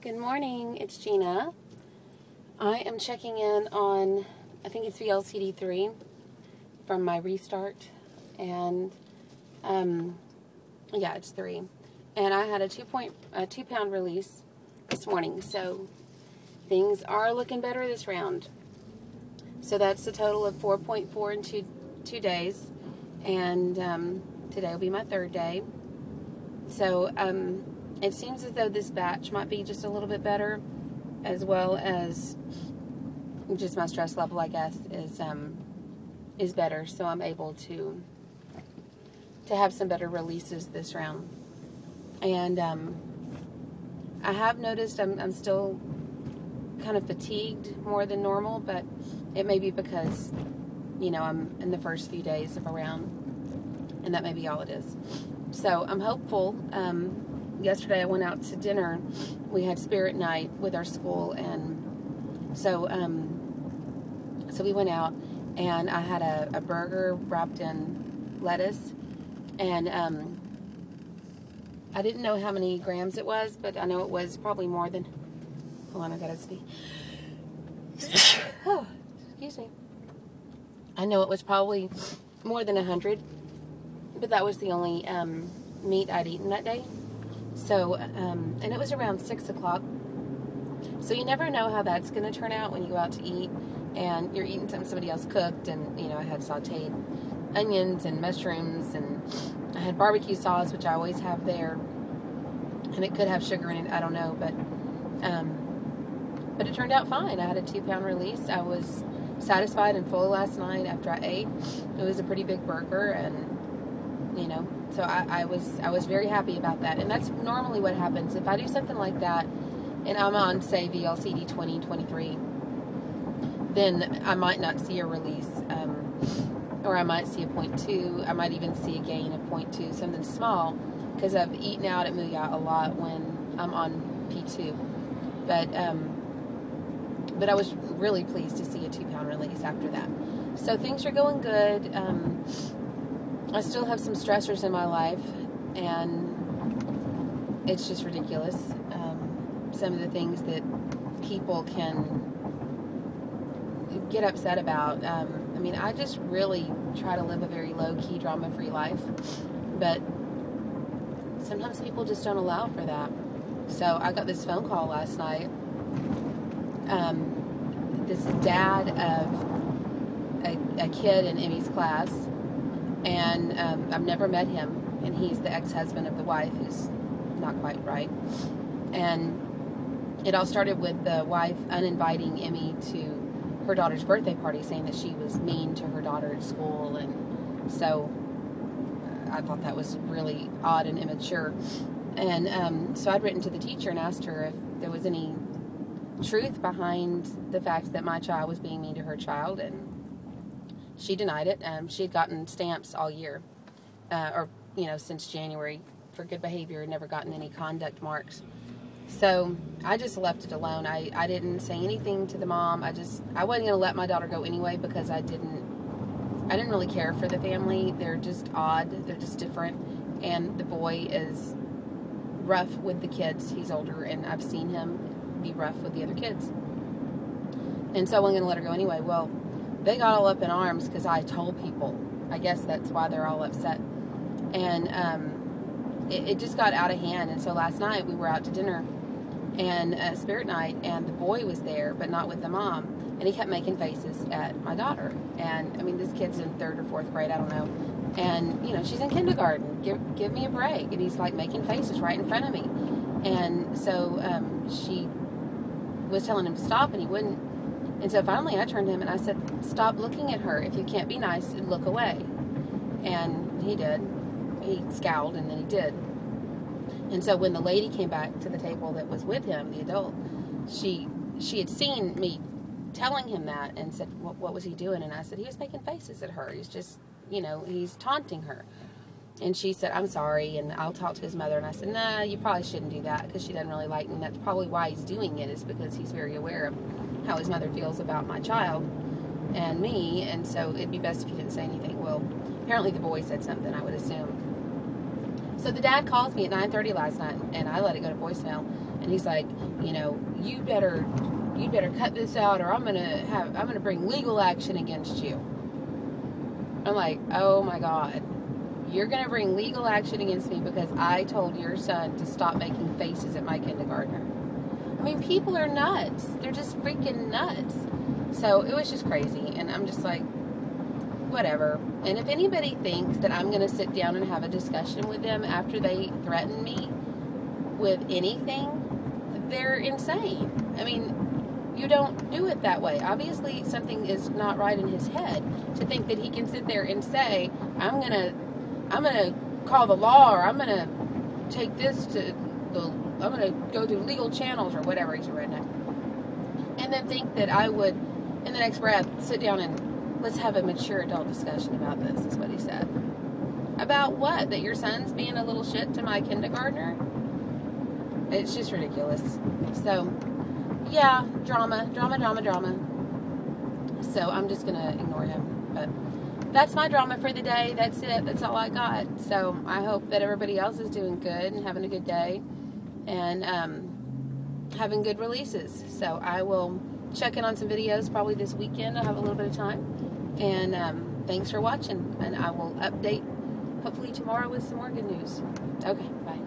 Good morning, it's Gina. I am checking in on, I think it's VLCD 3 from my restart, and yeah, it's 3. And I had a 2-pound release this morning, so things are looking better this round. So that's a total of 4.4 in two days, and today will be my 3rd day. So it seems as though this batch might be just a little bit better, as well as just my stress level, I guess, is better. So I'm able to have some better releases this round. And I have noticed I'm still kind of fatigued more than normal, but it may be because, you know, I'm in the first few days of a round, and that may be all it is. So I'm hopeful. Yesterday I went out to dinner. We had spirit night with our school, and so we went out, and I had a burger wrapped in lettuce, and I didn't know how many grams it was, but I know it was probably more than, hold on, I gotta see. Oh, excuse me. I know it was probably more than 100, but that was the only meat I'd eaten that day. So, and it was around 6 o'clock. So you never know how that's going to turn out when you go out to eat and you're eating something somebody else cooked. And, you know, I had sauteed onions and mushrooms, and I had barbecue sauce, which I always have there. And it could have sugar in it, I don't know. But it turned out fine. I had a 2-pound release. I was satisfied and full last night after I ate. It was a pretty big burger, and, you know, so I was very happy about that. And that's normally what happens. If I do something like that, and I'm on, say, VLCD 20, 23, then I might not see a release, or I might see a 0.2. I might even see a gain of 0.2, something small, because I've eaten out at Muya a lot when I'm on P2. But I was really pleased to see a 2-pound release after that. So things are going good. I still have some stressors in my life, and it's just ridiculous. Some of the things that people can get upset about. I mean, I just really try to live a very low-key, drama-free life, but sometimes people just don't allow for that. So I got this phone call last night. This dad of a kid in Emmy's class, and I've never met him, and he's the ex-husband of the wife, who's not quite right. And it all started with the wife uninviting Emmy to her daughter's birthday party, saying that she was mean to her daughter at school, and so I thought that was really odd and immature. And so I'd written to the teacher and asked her if there was any truth behind the fact that my child was being mean to her child, and she denied it. She had gotten stamps all year, or, you know, since January for good behavior, and never gotten any conduct marks. So I just left it alone. I didn't say anything to the mom. I wasn't going to let my daughter go anyway, because I didn't really care for the family. They're just odd. They're just different. And the boy is rough with the kids. He's older, and I've seen him be rough with the other kids. And so I wasn't going to let her go anyway. Well, they got all up in arms because I told people. I guess that's why they're all upset. And it just got out of hand. And so last night we were out to dinner, and spirit night, and the boy was there, but not with the mom. And he kept making faces at my daughter. And, I mean, this kid's in 3rd or 4th grade, I don't know. And, you know, she's in kindergarten. Give me a break. And he's, like, making faces right in front of me. And so she was telling him to stop, and he wouldn't. And so finally I turned to him and I said, "Stop looking at her. If you can't be nice, look away." And he did. He scowled, and then he did. And so when the lady came back to the table that was with him, the adult, she had seen me telling him that, and said, what was he doing? And I said, he was making faces at her. He's just, you know, he's taunting her. And she said, "I'm sorry, and I'll talk to his mother." And I said, "Nah, you probably shouldn't do that, because she doesn't really like me. And that's probably why he's doing it, is because he's very aware of how his mother feels about my child and me, and so it'd be best if you didn't say anything." Well, apparently the boy said something, I would assume. So the dad calls me at 9:30 last night, and I let it go to voicemail. And And he's like, you know, you better cut this out, or I'm gonna bring legal action against you. I'm like, oh my God, you're gonna bring legal action against me because I told your son to stop making faces at my kindergartner. I mean, people are nuts. They're just freaking nuts. So it was just crazy, and I'm just like, whatever. And if anybody thinks that I'm gonna sit down and have a discussion with them after they threaten me with anything, they're insane. I mean, you don't do it that way. Obviously, something is not right in his head to think that he can sit there and say, I'm gonna call the law, or I'm gonna take this to I'm gonna go through legal channels, or whatever. He's a redneck. And then think that I would, in the next breath, sit down and let's have a mature adult discussion about this, is what he said. About what? That your son's being a little shit to my kindergartner? It's just ridiculous. So, yeah, drama. So I'm just gonna ignore him. But that's my drama for the day. That's it. That's all I got. So I hope that everybody else is doing good and having a good day, and having good releases. So I will check in on some videos probably this weekend. I'll have a little bit of time. And thanks for watching. And I will update hopefully tomorrow with some more good news. Okay, bye.